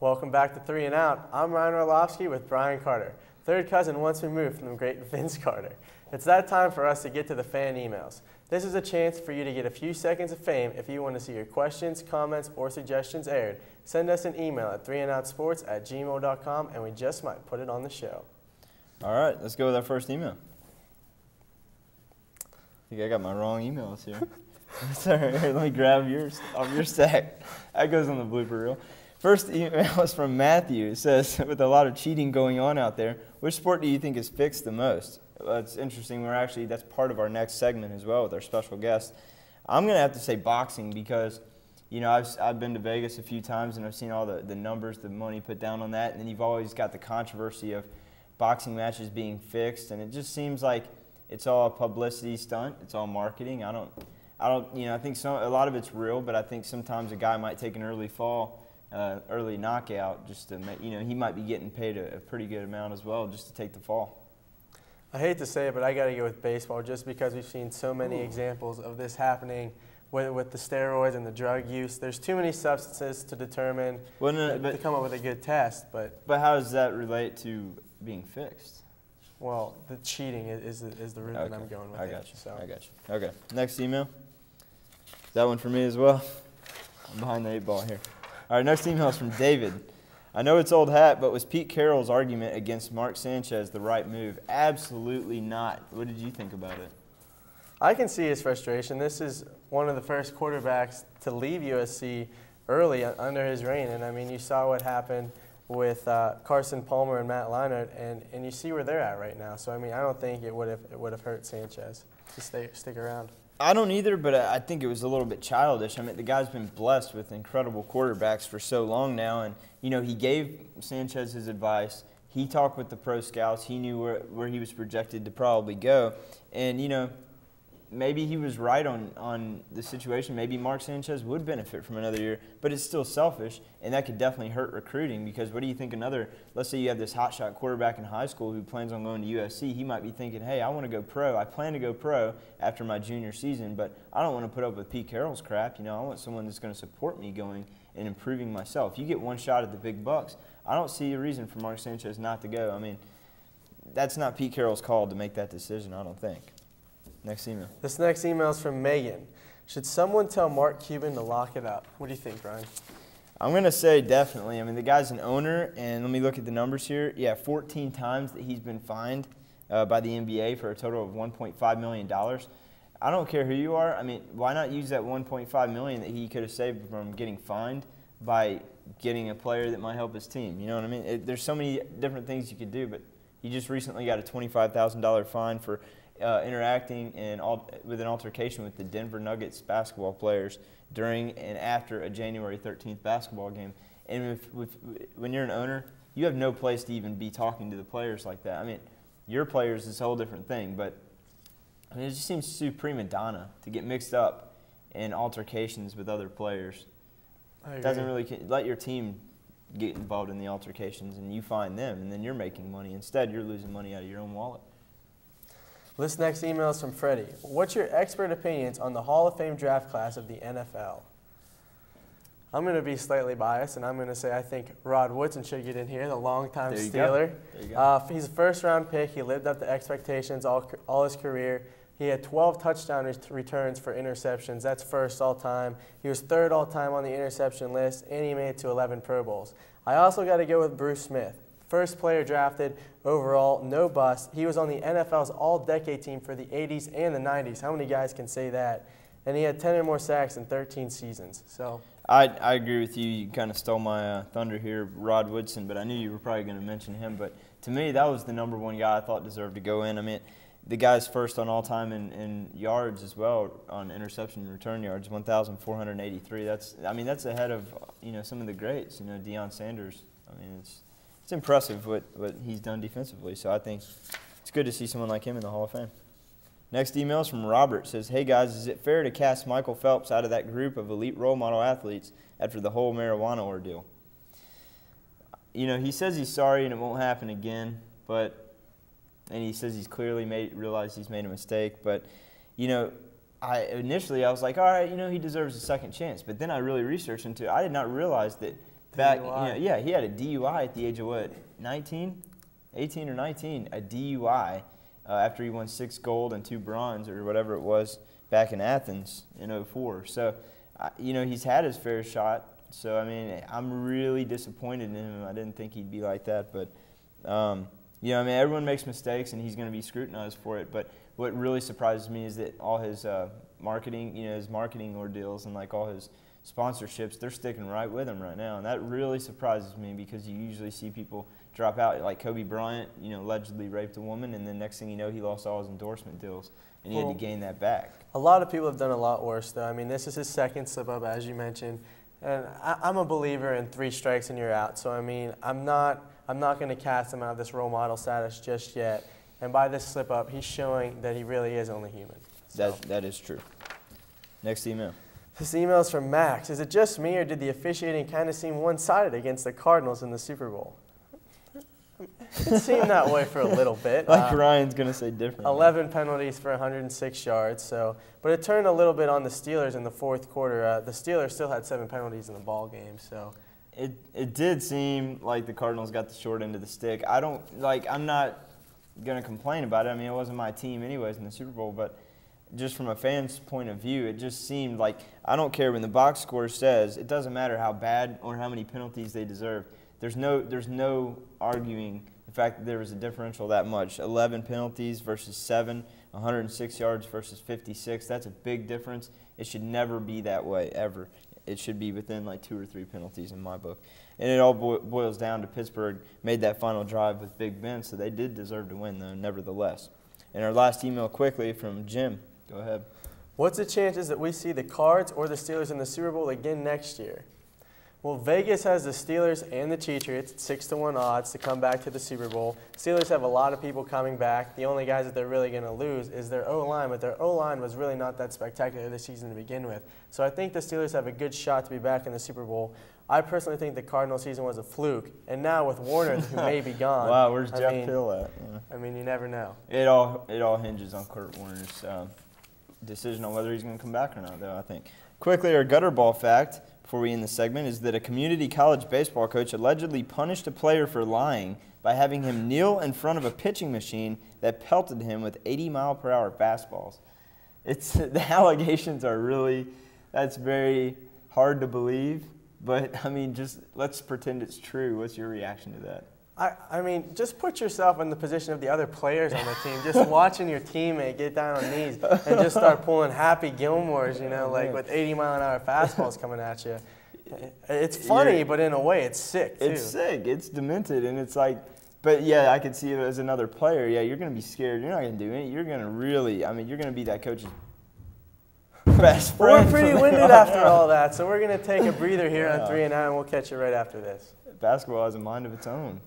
Welcome back to 3 and Out. I'm Ryan Orlovsky with Brian Carter, third cousin once removed from the great Vince Carter. It's that time for us to get to the fan emails. This is a chance for you to get a few seconds of fame. If you want to see your questions, comments, or suggestions aired, send us an email at 3andoutsports@gmail.com and we just might put it on the show. All right, let's go with our first email. I think I got my wrong emails here. Sorry, here, let me grab yours off your stack. That goes on the blooper reel. First email is from Matthew. It says, with a lot of cheating going on out there, which sport do you think is fixed the most? Well, it's interesting. That's part of our next segment as well with our special guest. I'm going to have to say boxing because, you know, I've been to Vegas a few times and I've seen all the numbers, the money put down on that. And then you've always got the controversy of boxing matches being fixed. And it just seems like it's all a publicity stunt. It's all marketing. I think a lot of it's real, but I think sometimes a guy might take an early fall, early knockout, just to make, he might be getting paid a pretty good amount as well just to take the fall. I hate to say it, but I got to go with baseball just because we've seen so many examples of this happening with the steroids and the drug use. There's too many substances to determine to come up with a good test. But how does that relate to being fixed? Well, the cheating is the route that I'm going with. I got you. Okay, next email. Is that one for me as well? I'm behind the 8 ball here. All right, next email is from David. I know it's old hat, but was Pete Carroll's argument against Mark Sanchez the right move? Absolutely not. What did you think about it? I can see his frustration. This is one of the first quarterbacks to leave USC early under his reign. And, I mean, you saw what happened with Carson Palmer and Matt Leinart, and you see where they're at right now. So, I mean, I don't think it would have hurt Sanchez to stick around. I don't either, but I think it was a little bit childish. I mean, the guy's been blessed with incredible quarterbacks for so long now, and, he gave Sanchez his advice. He talked with the pro scouts. He knew where he was projected to probably go, and, maybe he was right on the situation. Maybe Mark Sanchez would benefit from another year, but it's still selfish, and that could definitely hurt recruiting because what do you think let's say you have this hotshot quarterback in high school who plans on going to USC. He might be thinking, hey, I want to go pro. I plan to go pro after my junior season, but I don't want to put up with Pete Carroll's crap. I want someone that's going to support me going and improving myself. You get one shot at the big bucks. I don't see a reason for Mark Sanchez not to go. I mean, that's not Pete Carroll's call to make that decision, I don't think. Next email. This next email is from Megan. Should someone tell Mark Cuban to lock it up? What do you think, Ryan? I'm going to say definitely. I mean, the guy's an owner, and let me look at the numbers here. Yeah, 14 times that he's been fined by the NBA for a total of $1.5 million. I don't care who you are. I mean, why not use that $1.5 million that he could have saved from getting fined by getting a player that might help his team? You know what I mean? There's so many different things you could do, but he just recently got a $25,000 fine for interacting with an altercation with the Denver Nuggets basketball players during and after a January 13th basketball game. And when you're an owner, you have no place to even be talking to the players like that. I mean, your players is a whole different thing, but I mean, it just seems too prima donna to get mixed up in altercations with other players. It doesn't really let your team get involved in the altercations and you find them, and then you're making money. Instead, you're losing money out of your own wallet. This next email is from Freddie. What's your expert opinions on the Hall of Fame draft class of the NFL? I'm going to be slightly biased, and I'm going to say I think Rod Woodson should get in here, the longtime Steeler. He's a first-round pick. He lived up to expectations all his career. He had 12 touchdown returns for interceptions. That's first all-time. He was third all-time on the interception list, and he made it to 11 Pro Bowls. I also got to go with Bruce Smith. First player drafted overall, no bust. He was on the NFL's all-decade team for the 80s and the 90s. How many guys can say that? And he had 10 or more sacks in 13 seasons. So I agree with you. You kind of stole my thunder here, Rod Woodson, but I knew you were probably going to mention him. But to me, that was the #1 guy I thought deserved to go in. I mean, the guy's first on all-time in yards as well, on interception and return yards, 1,483. That's ahead of some of the greats. Deion Sanders. I mean, it's impressive what he's done defensively. So I think it's good to see someone like him in the Hall of Fame. Next email is from Robert. It says, hey guys, is it fair to cast Michael Phelps out of that group of elite role model athletes after the whole marijuana ordeal? He says he's sorry and it won't happen again, and he says he's clearly realized he's made a mistake. But, initially I was like, all right, he deserves a second chance. But then I really researched into it. I did not realize that back. DUI. Yeah, he had a DUI at the age of what, 19, 18 or 19, a DUI after he won 6 gold and 2 bronze or whatever it was back in Athens in '04. So, he's had his fair shot. So, I mean, I'm really disappointed in him. I didn't think he'd be like that. But, everyone makes mistakes, and he's going to be scrutinized for it. But what really surprises me is that all his marketing, his marketing ordeals and, like, all his sponsorships, they're sticking right with him right now. And that really surprises me because you usually see people drop out. Like Kobe Bryant, allegedly raped a woman, and then next thing you know, he lost all his endorsement deals, and he had to gain that back. A lot of people have done a lot worse, though. I mean, this is his second slip-up, as you mentioned. And I'm a believer in 3 strikes and you're out. So, I mean, I'm not going to cast him out of this role model status just yet. And by this slip-up, he's showing that he really is only human. So. That is true. Next email. This email is from Max. Is it just me, or did the officiating kind of seem one-sided against the Cardinals in the Super Bowl? It seemed that way for a little bit. Like Ryan's going to say different. 11 penalties for 106 yards. But it turned a little bit on the Steelers in the fourth quarter. The Steelers still had 7 penalties in the ball game. So it did seem like the Cardinals got the short end of the stick. I'm not going to complain about it. I mean, it wasn't my team anyways in the Super Bowl, but just from a fan's point of view, it just seemed like, I don't care when the box score says, it doesn't matter how bad or how many penalties they deserve. There's no arguing the fact that there was a differential that much. 11 penalties versus 7, 106 yards versus 56. That's a big difference. It should never be that way, ever. It should be within like 2 or 3 penalties in my book. And it all boils down to Pittsburgh made that final drive with Big Ben, so they did deserve to win, though, nevertheless. And our last email quickly from Jim. Go ahead. What's the chances that we see the Cards or the Steelers in the Super Bowl again next year? Well, Vegas has the Steelers and the Patriots at 6-1 odds to come back to the Super Bowl. Steelers have a lot of people coming back. The only guys that they're really going to lose is their O-line, but their O-line was really not that spectacular this season to begin with. So I think the Steelers have a good shot to be back in the Super Bowl. I personally think the Cardinal season was a fluke, and now with Warner, who may be gone. Wow, where's Jeff Hill at? Yeah. I mean, you never know. It all hinges on Kurt Warner's decision on whether he's going to come back or not, though, I think. Quickly, our gutter ball fact before we end the segment is that a community college baseball coach allegedly punished a player for lying by having him kneel in front of a pitching machine that pelted him with 80-mile-per-hour fastballs. The allegations are really, that's very hard to believe, but, I mean, just let's pretend it's true. What's your reaction to that? I mean, just put yourself in the position of the other players on the team. Just watching your teammate get down on knees and just start pulling Happy Gilmore's, like with 80-mile-an-hour fastballs coming at you. It's funny, but in a way, it's sick, too. It's sick. It's demented, and it's like, but, yeah, I could see it as another player. Yeah, you're going to be scared. You're not going to do anything. You're going to really, I mean, you're going to be that coach's best friend. We're pretty winded after all that, so we're going to take a breather here on 3 and Out, and we'll catch you right after this. Basketball has a mind of its own.